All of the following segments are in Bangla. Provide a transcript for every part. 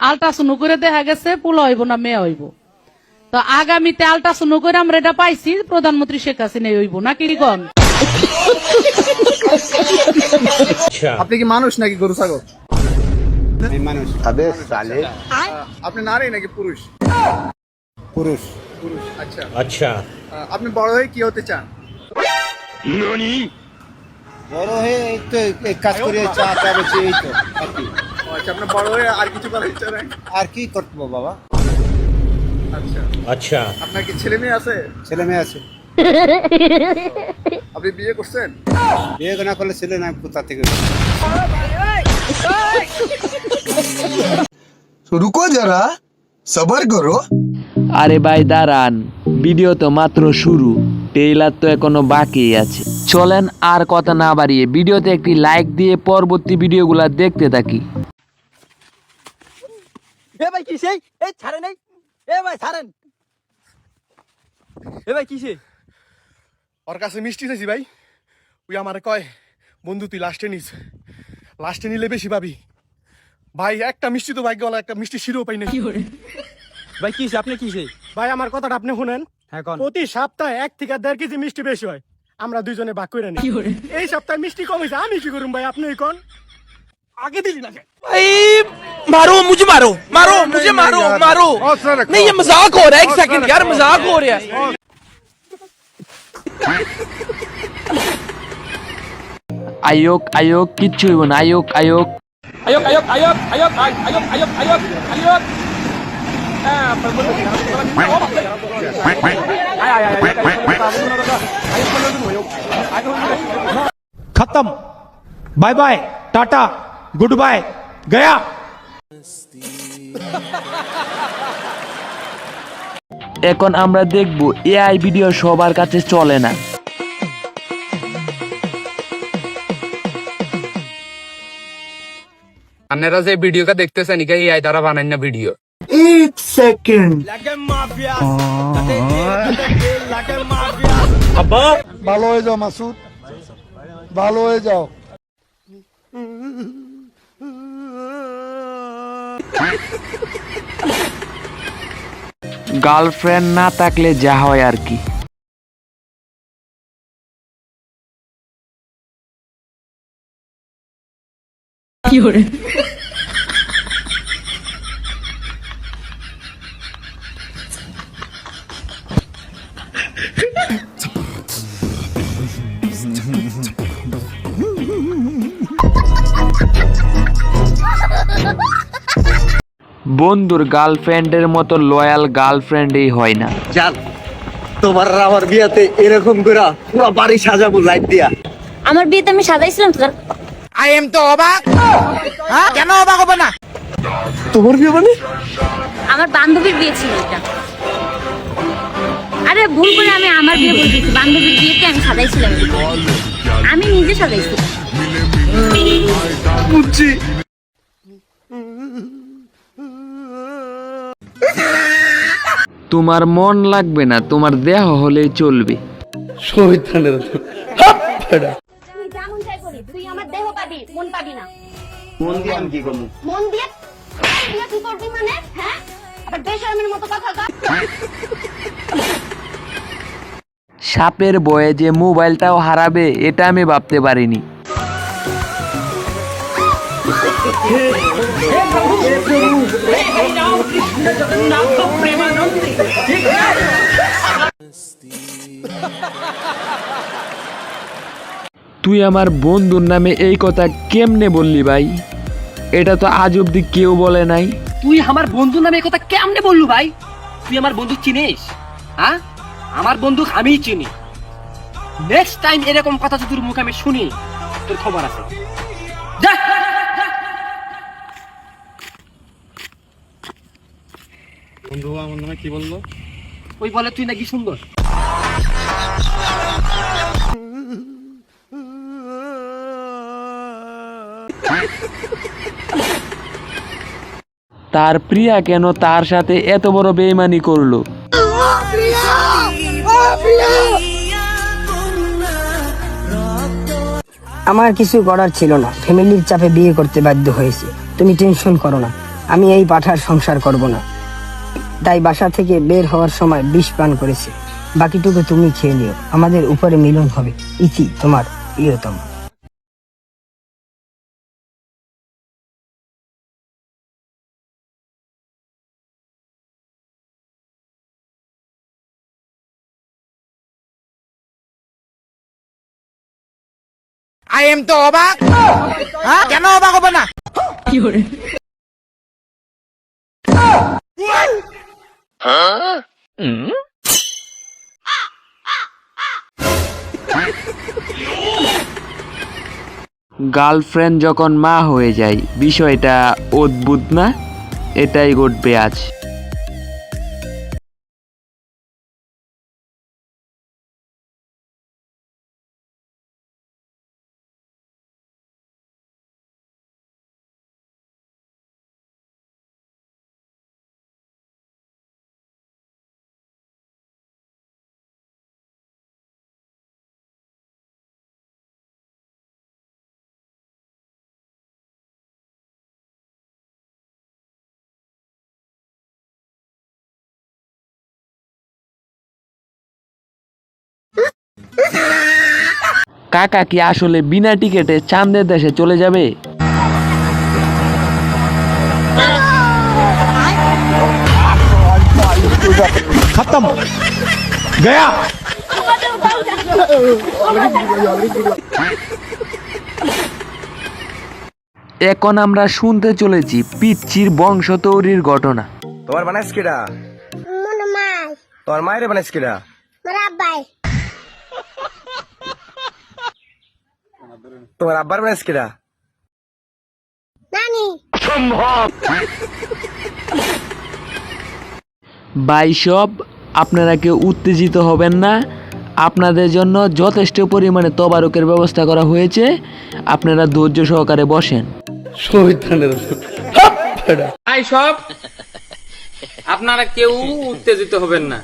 আল্ট্রাসাউন্ড করে দেখা গেছে পোলা হইব না মেয়ে হইব। তো আগামীতে আল্ট্রাসাউন্ড করে আমরা এটা পাইছি প্রধানমন্ত্রী শেখ হাসিনা হইব না কি কন? আপনি কি মানুষ নাকি গরু ছাগল? মানুষ। আপনি নারী নাকি পুরুষ? পুরুষ। পুরুষ, আচ্ছা अच्छा আপনি বড় হয়ে কি হতে চান? বড় হয়ে এই তো এই কাজ করে চা বেচে এই তো আর কি। আচ্ছা আপনি বড় হয়ে আর কিছু করার ইচ্ছা নাই? আর কি করবো বাবা? আচ্ছা अच्छा আপনার কি ছেলে মেয়ে আছে? ছেলে মেয়ে আছে। আপনি বিয়ে করছেন? বিয়ে না করলে ছেলে না কোথা থেকে? रुको जरा सबर करो। আরে ভাই দাঁড়ান, ভিডিও তো মাত্র শুরু, ট্রেইলার তো এখনো বাকি আছে। চলেন আর কথা না বাড়িয়ে ভিডিওতে একটি লাইক দিয়ে পরবর্তী ভিডিওগুলো দেখতে থাকি। এ ভাই কিসে? এই ছাড়েন এই। এ ভাই ছাড়েন। এ ভাই কিসে? ওর কাছে মিষ্টি চাইছি ভাই, ওই আমারে কয় বন্ধু তুই লাস্টে নিস, লাস্টে নিলে বেশি পাবি। ভাই একটা মিষ্টি তো ভাগ্য, একটা মিষ্টি শিরো পাই না। ভাই কিসে? আপনি কিসে? ভাই আমার কথাটা আপনি শুনেন, হ্যাঁ কোন? প্রতি সপ্তাহে 1 থেকে 1.5 কেজি মিষ্টি বেশি হয়, আমরা দুইজনে ভাগ করে নিই। এই সপ্তাহে মিষ্টি কম হয়েছে, আমি কি করুম ভাই? আপনি কোন আগে দিলি না কেন? मारो मुझे, मारो मारो मुझे, मारो मारो। नहीं ये मजाक हो रहा है, एक सेकंड यार, मजाक हो रहा है। আয়োগ আয়োগ কিচ্ছু হইব না, আয়োগ আয়োগ। आयोग आयोग आयोग आयोग आयोग आयोग आयोग आयोग खत्म। Bye bye, tata, good bye, गया। এখন আমরা দেখব এআই ভিডিও সবার কাছে চলে না। আপনারা যে ভিডিওটা দেখতেছেন এটা এআই দ্বারা বানান না ভিডিও। एक सेकंड ভালো হয়ে যাও মাসুদ, ভালো হয়ে যাও। গার্লফ্রেন্ড না থাকলে যা হয় আর কি। বন্ধুর গার্লফ্রেন্ডের মতো লয়াল গার্লফ্রেন্ডই হয় না। জান তোমার আমার বিয়াতে এরকম করে পুরো বাড়ি সাজাবো লাইট দিয়া। আমার বিয়েতে আমি সাজাইছিলাম তো। आई एम तो অবাক। হ্যাঁ কেন অবাক হবে না? তোমার বিয়ে মানে? আমার বান্ধবীর বিয়ে ছিল এটা। আরে ভুল করে আমি আমার বিয়ে বলে দিয়েছি, বান্ধবীর বিয়েতে আমি সাজাইছিলাম, আমি নিজে সাজাইছি। বুঝছি। তোমার মন লাগবে না, তোমার দেহ হলেই চলবে। শয়তানের তুই যেমন চাই করি, তুই আমার দেহ পাবি, মন পাবি না। মন দিয়ে আমি কি করবো? মন দিয়ে বিয়ে কি করবি মানে? হ্যাঁ আবার বেশরমের মতো কথা কর। সাপের বয়ে যে মোবাইলটাও হারাবে এটা আমি ভাবতে পারিনি। তুই আমার বন্ধুর নামে এই কথা কেমনে বললি ভাই? এটা তো আজ অব্দি কেউ বলে নাই। তুই আমার বন্ধু নামে এই কথা কেমনে বললু ভাই? তুই আমার বন্ধু চিনিস? হ্যাঁ আমার বন্ধু আমিই চিনি। নেক্সট টাইম এরকম কথা যদি তোর মুখে আমি শুনি, তোর খবর আছে। যা। বন্ধু আমার নামে কি বললো? ওই বলে তুই নাকি সুন্দর। তার প্রিয়া কেন তার সাথে এত বড় বেইমানি করলো? আমার কিছু করার ছিল না, ফ্যামিলির চাপে বিয়ে করতে বাধ্য হয়েছে। তুমি টেনশন করো না, আমি এই পাঠার সংসার করব না, তাই বাসা থেকে বের হওয়ার সময় বিষ পান করেছি। বাকিটুকু তুমি খেয়ে নিও, আমাদের উপরে মিলন হবে। ইতি, তোমার প্রিয়তম। I am তো অবাক। হ্যাঁ, কেন অবাক হবে না? গার্লফ্রেন্ড যখন মা হয়ে যায়, বিষয়টা অদ্ভুত না? এটাই ঘটবে আজ। কাকা কি আসলে বিনা টিকেটে চাঁদের দেশে চলে যাবে? खत्म गया। এখন আমরা শুনতে চলেছি পিচ্চির বংশ তৈরির ঘটনা। তোমার বানাইস কিডা? তোমার মায়ের বানাইস কিডা? তোমার আব্বার বানাইস কিডা? ভাই সব, আপনারা কেউ উত্তেজিত হবেন না, আপনাদের জন্য যথেষ্ট পরিমাণে তবারকের ব্যবস্থা করা হয়েছে, আপনারা ধৈর্য সহকারে বসেন। ভাই সব, আপনারা কেউ উত্তেজিত হবেন না,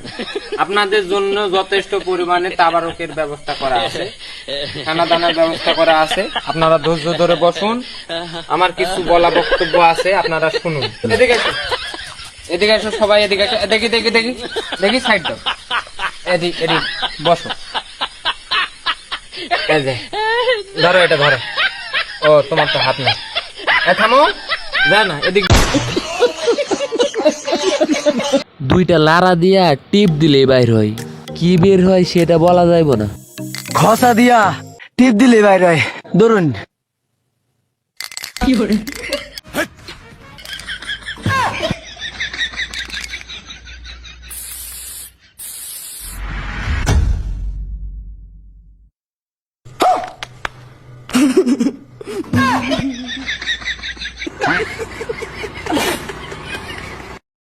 আপনাদের জন্য যথেষ্ট পরিমাণে তাবারকের ব্যবস্থা করা আছে, খানা দানার ব্যবস্থা করা আছে। আপনারা ধৈর্য ধরে বসুন, আমার কিছু বলা বক্তব্য আছে, আপনারা শুনুন। এদিকে এসো, এদিকে এসো সবাই, এদিকে এসো। দেখি দেখি দেখি দেখি, সাইড দাও, এদিক এদিক বসো। এই যে ধরো, এটা ধরো। ও, তোমার তো হাত না, থামো, যা না, এদিক। দুইটা লারা দিয়া টিপ দিলে বাইর হয়, কি বের হয় সেটা বলা যাইব না। খসা দিয়া টিপ দিলে বাইরে হয়, ধরুন।